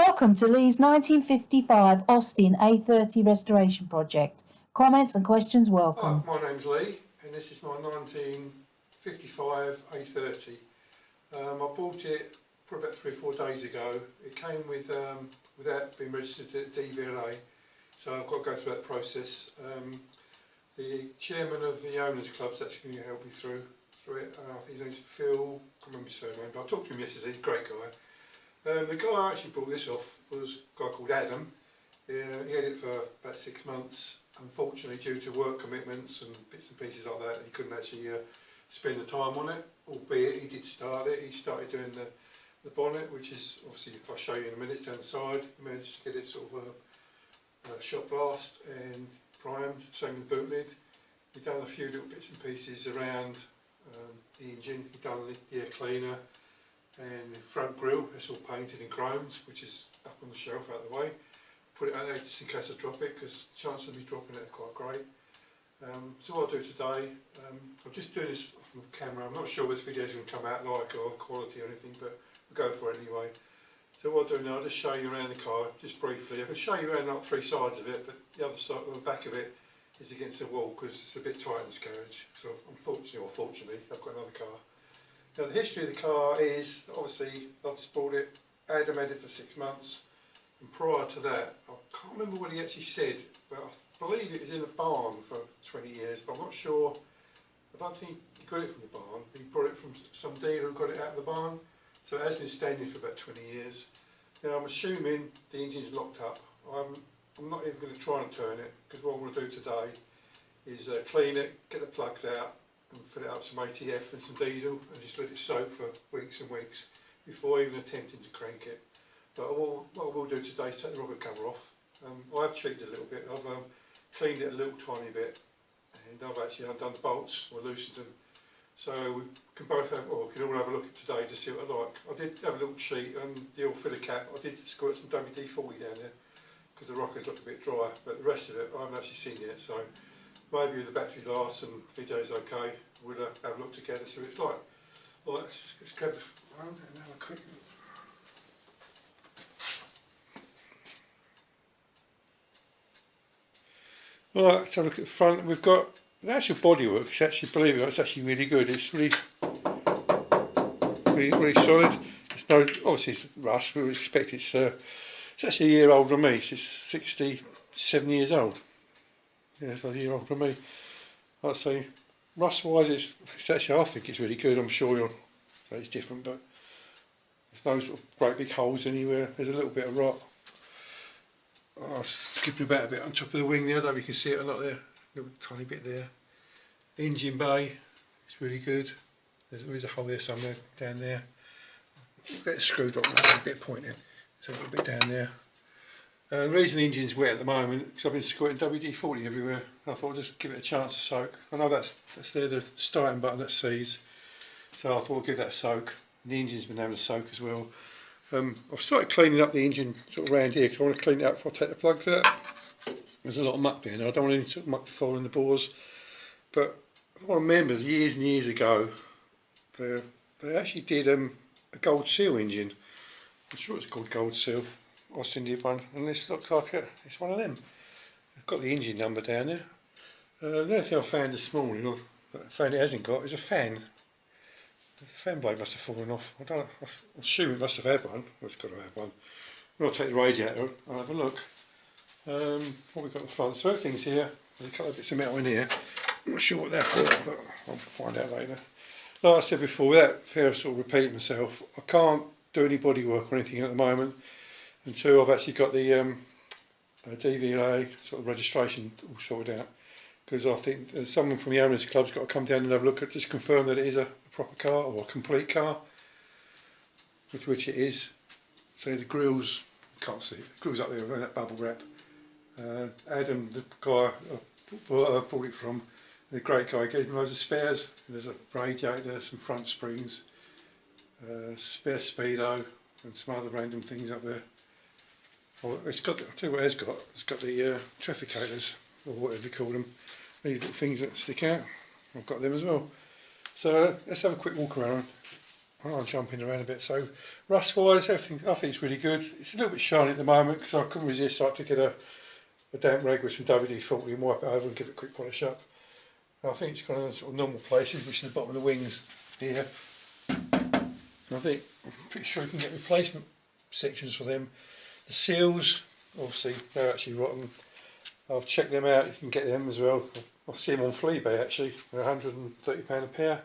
Welcome to Lee's 1955 Austin A30 restoration project. Comments and questions welcome. Hi, my name's Lee and this is my 1955 A30. I bought it for about 3 or 4 days ago. It came with without being registered at DVLA, so I've got to go through that process. The chairman of the owners club's actually going to help me through it. His name's Phil, I can't remember his surname, but I talked to him yesterday. He's a great guy. The guy I actually bought this off was a guy called Adam. He had it for about 6 months. Unfortunately, due to work commitments and bits and pieces like that, he couldn't actually spend the time on it, albeit he did start it. He started doing the bonnet, which is obviously, I'll show you in a minute, down the side. He managed to get it sort of shot blast and primed, same with the boot lid. He'd done a few little bits and pieces around the engine. He'd done the air cleaner and the front grille. It's all painted and chromed, which is up on the shelf out of the way. Put it out there just in case I drop it, because the chances of me dropping it are quite great. So what I'll do today, I'm just doing this from camera. I'm not sure what this video is going to come out like or quality or anything, but we'll go for it anyway. So what I'll do now, I'll just show you around the car, just briefly. I can show you around like 3 sides of it, but the other side, the back of it, is against the wall because it's a bit tight in this garage. So unfortunately or fortunately, I've got another car. Now the history of the car is, obviously, I've just bought it, Adam had it for 6 months. And prior to that, I can't remember what he actually said, but I believe it was in a barn for 20 years, but I'm not sure. I don't think he got it from the barn. He brought it from some dealer who got it out of the barn. So it has been standing for about 20 years. Now I'm assuming the engine's locked up. I'm not even going to try and turn it, because what I'm going to do today is clean it, get the plugs out, and fill it up with some ATF and some diesel, and just let it soak for weeks and weeks before even attempting to crank it. But what I will do today is take the rubber cover off. I have cheated a little bit. I've cleaned it a little tiny bit, and I've actually undone the bolts or loosened them. So we can both have, or we can all have a look at today to see what I like. I did have a little sheet and the oil filler cap. I did squirt some WD-40 down there because the rockers looked a bit dry, but the rest of it I haven't actually seen yet. So maybe with the battery lasts and video's okay, we'll have a look together, see what it's like. Well, let's grab the phone and have a quick look. Right, let's have a look at the front. We've got the actual bodywork. It's actually, believe it or not, it's actually really good. It's really solid. It's no, obviously it's rust. We would expect it's actually a year older than me. It's 67 years old. Yeah, it's about a year older than me. I'd say rust-wise, it's actually, I think it's really good. I'm sure you'll say it's different, but there's no sort of great big holes anywhere. There's a little bit of rot. Oh, skipping about a bit on top of the wing there. I don't know if you can see it or not there. A little tiny bit there. Engine bay, it's really good. There is a hole there somewhere down there. We'll get the screw drop, a bit pointing. So a little bit down there. The reason the engine's wet at the moment is because I've been squirting WD-40 everywhere. I thought I'd just give it a chance to soak. I know that's there, the starting button that sees. So I thought I'd give that a soak. And the engine's been having a soak as well. I've started cleaning up the engine sort of around here because I want to clean it up before I take the plugs out. There's a lot of muck there now. I don't want any sort of muck to fall in the bores. But I remember years and years ago, they actually did a Gold Seal engine. I'm sure it's called Gold Seal. Austin did one, and this looks like it's one of them. I've got the engine number down there. The only thing I found this morning, or that I found it hasn't got, is a fan. The fan blade must have fallen off. I assume it must have had one. Well, it's got to have one. When I take the radiator, I'll have a look. What we've got at the front. So everything's here. There's a couple of bits of metal in here. I'm not sure what they're for, but I'll find out later. Like I said before, without fear of sort of repeating myself, I can't do any body work or anything at the moment until I've actually got the DVLA sort of registration all sorted out. Because I think someone from the owners club's got to come down and have a look at, just confirm that it is a proper car or a complete car, which it is. So the grills, can't see it, the grills up there with that bubble wrap. Adam, the guy I bought it from, the great guy, gave me loads of spares. There's a radiator, some front springs, spare speedo, and some other random things up there. Oh, it's got, I'll tell you what it's got the trafficators, or whatever you call them, these little things that stick out. I've got them as well. So let's have a quick walk around. I'm jumping around a bit. So rust wise, everything I think it's really good. It's a little bit shiny at the moment because I couldn't resist. I had to get a damp rag with some WD-40 and wipe it over and give it a quick polish up. I think it's gone in sort of normal places, which is the bottom of the wings here. And I'm pretty sure you can get replacement sections for them. The seals, obviously, they're actually rotten. I've checked them out. You can get them as well. I see them on Fleabay actually. They're £130 a pair.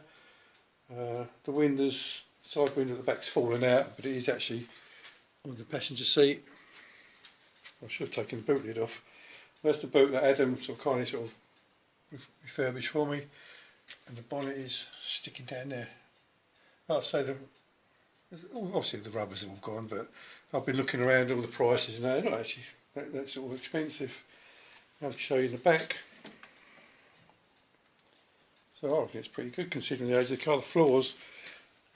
The windows, side window at the back's fallen out, but it is actually on the passenger seat. I should have taken the boot lid off. That's the boot that Adam kindly refurbished for me, and the bonnet is sticking down there. Like I say, obviously the rubbers have all gone, but I've been looking around all the prices and they're not actually that sort of expensive. I'll show you the back. So I think it's pretty good considering the age of the car. The floors,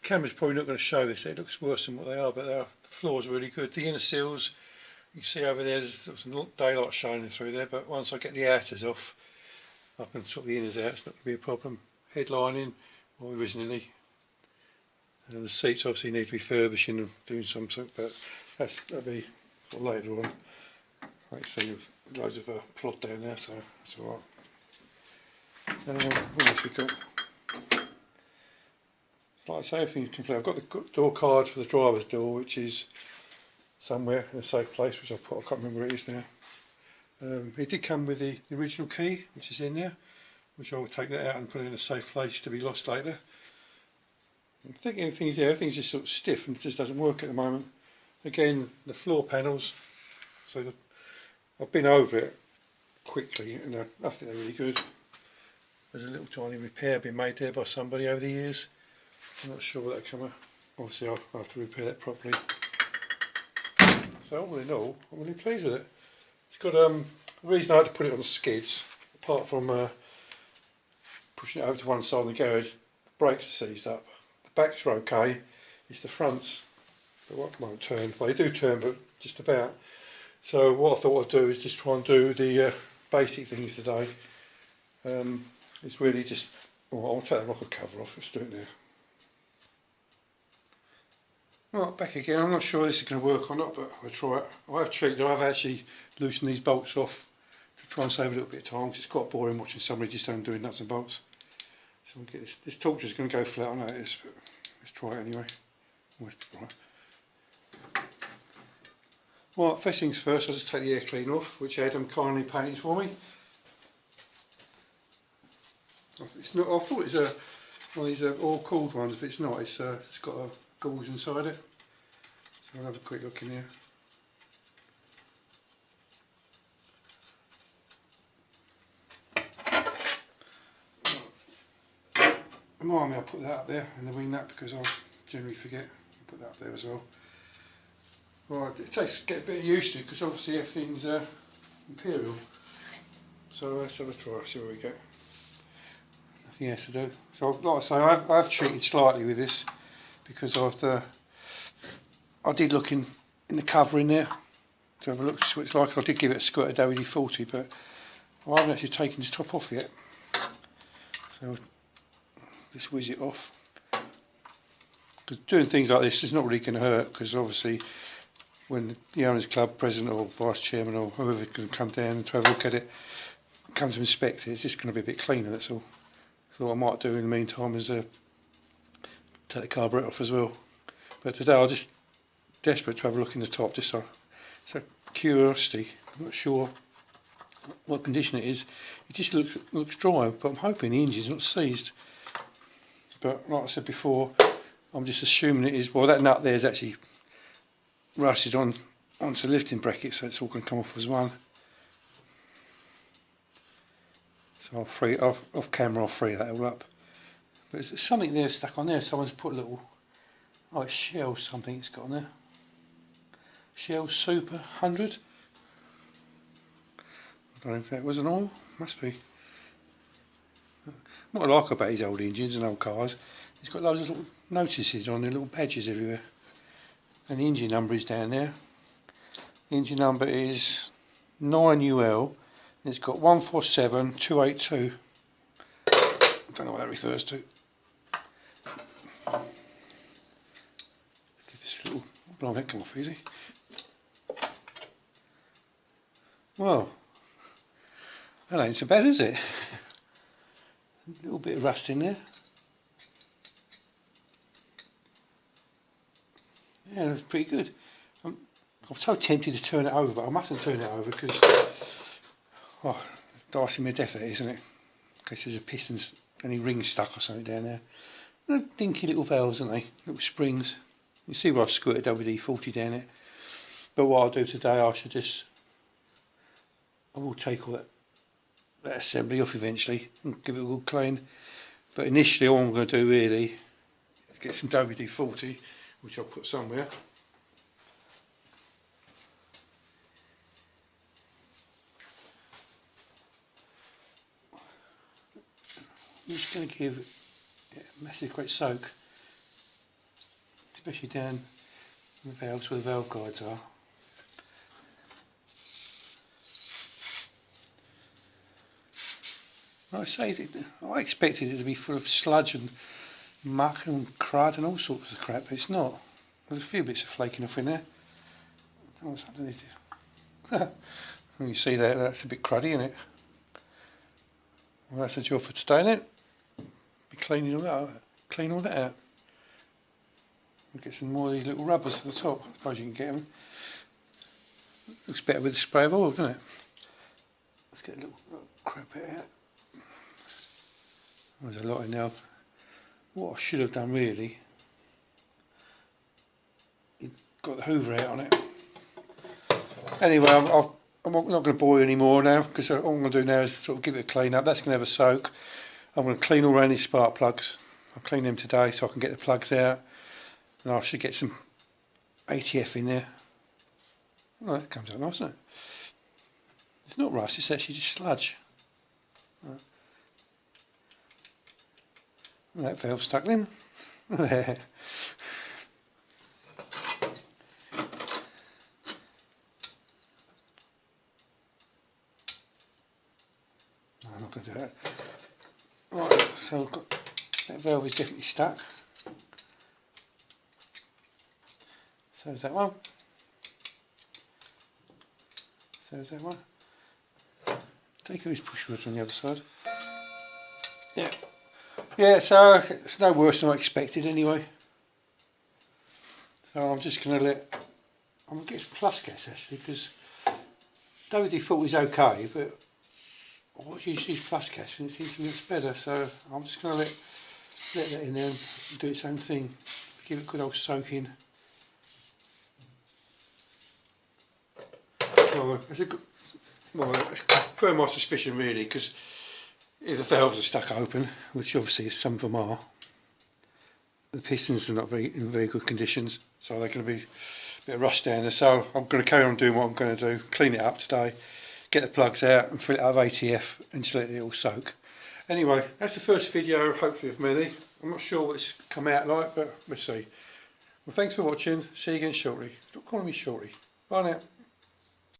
the camera's probably not going to show this, it looks worse than what they are, but the floors are really good. The inner seals, you can see over there's some daylight shining through there, but once I get the outers off, I can sort the inners out, it's not going to be a problem. Headlining, or originally. And the seats obviously need refurbishing and doing something, but that'll be later on. Like you see, there's loads of plot down there, so that's alright. What else we got? Like I say, everything's complete. I've got the door card for the driver's door, which is somewhere in a safe place, which I can't remember where it is now. It did come with the original key, which is in there, which I will take that out and put it in a safe place to be lost later. I think everything's there, everything's just sort of stiff and it just doesn't work at the moment. Again, the floor panels, I've been over it quickly and I think they're really good. There's a little tiny repair been made there by somebody over the years. I'm not sure what that come. Obviously I'll have to repair that properly. So all in all, I'm really pleased with it. It's got the reason I had to put it on the skids, apart from pushing it over to one side of the garage, the brakes are seized up. The backs are okay, it's the fronts that won't turn. Well, they do turn, but just about. So what I thought I'd do is just try and do the basic things today. It's really just, well, I'll take the rocker cover off, let's do it now. Right, back again. I'm not sure this is going to work or not, but I'll try it. I've actually loosened these bolts off to try and save a little bit of time, because it's quite boring watching somebody just undoing nuts and bolts. So we'll get this torch is going to go flat, I know it is, but let's try it anyway. Right, first things first, I'll just take the air clean off, which Adam kindly painted for me. It's not, I thought it was one of these all-cooled ones, but it's not. It's got a gauze inside it. So I'll have a quick look in here. Remind me, I'll put that up there and the wing nut because I'll generally forget. I'll put that up there as well. Right, it takes get a bit used to because obviously everything's imperial. So let's have a try, see where we go. Nothing else to do. So like I say, I've cheated slightly with this because I did look in the cover in there to have a look to see what it's like. I did give it a squirt of WD-40, but I haven't actually taken this top off yet. So just whiz it off. Because doing things like this is not really going to hurt, because obviously when the owners club president or vice chairman or whoever can come down to have a look at it, come to inspect it, it's just going to be a bit cleaner, that's all. So what I might do in the meantime is take the carburettor off as well. But today I'm just desperate to have a look in the top, just so curiosity. I'm not sure what condition it is. It just looks dry, but I'm hoping the engine's not seized. But like I said before, I'm just assuming it is. Well, that nut there is actually rusted onto the lifting bracket, so it's all going to come off as one. So I'll free off camera. I'll free that all up. But there's something there stuck on there. Someone's put a little, oh, it's Shell something it's got on there. Shell Super 100. I don't know if that was an oil. Must be. What I like about these old engines and old cars, it's got loads of little notices on there, little badges everywhere. And the engine number is down there. The engine number is 9UL. And it's got 147282. I don't know what that refers to. This little, blimey, that come off easy. Well, that ain't so bad, is it? A little bit of rust in there. Yeah, that's pretty good. I'm so tempted to turn it over, but I mustn't turn it over because, oh, dicing me to death, that is, isn't it? In case there's a piston's, any ring stuck or something down there. Little dinky little valves, aren't they? Little springs. You see where I've squirted WD-40 down it. But what I'll do today, I will take all that assembly off eventually and give it a good clean. But initially all I'm going to do really is get some WD-40, which I'll put somewhere. I'm just going to give it a massive great soak, especially down the valves where the valve guides are. I expected it to be full of sludge and muck and crud and all sorts of crap, but it's not. There's a few bits of flaking off in there. I don't know what's underneath it. You see that, that's a bit cruddy, isn't it? Well, that's the job for today, isn't it? Be cleaning all that out. Clean all that out. We'll get some more of these little rubbers at the top. I suppose you can get them. Looks better with a spray of oil, doesn't it? Let's get a little crap out. There's a lot in there. What I should have done really, got the hoover out on it. Anyway, I'm not going to bore you anymore now, because all I'm going to do now is sort of give it a clean up. That's going to have a soak. I'm going to clean all around these spark plugs. I'll clean them today so I can get the plugs out, and I should get some ATF in there. Well, that comes out nice, doesn't it? It's not rust, it's actually just sludge. Right. That valve stuck then. There. I'm not going to do that. Right, so I've got, that valve is definitely stuck. So is that one. So is that one. Take these push rods on the other side. Yeah. Yeah, so it's no worse than I expected anyway. So I'm just going to I'm going to get some plus gas actually, because WD-40 is okay, but I always use plus gas and it seems to mix better, so I'm just going to let that in there and do its own thing. Give it a good old soak in. Well, it's a good, well, confirm my suspicion really, because if the valves are stuck open, which obviously some of them are, the pistons are not in very good conditions, so they're going to be a bit of rust down there. So I'm going to carry on doing what I'm going to do, clean it up today, get the plugs out and fill it out of ATF and just let it all soak. Anyway, that's the first video, hopefully of many. I'm not sure what it's come out like, but we'll see. Well, thanks for watching. See you again shortly. Stop calling me shorty. Bye now.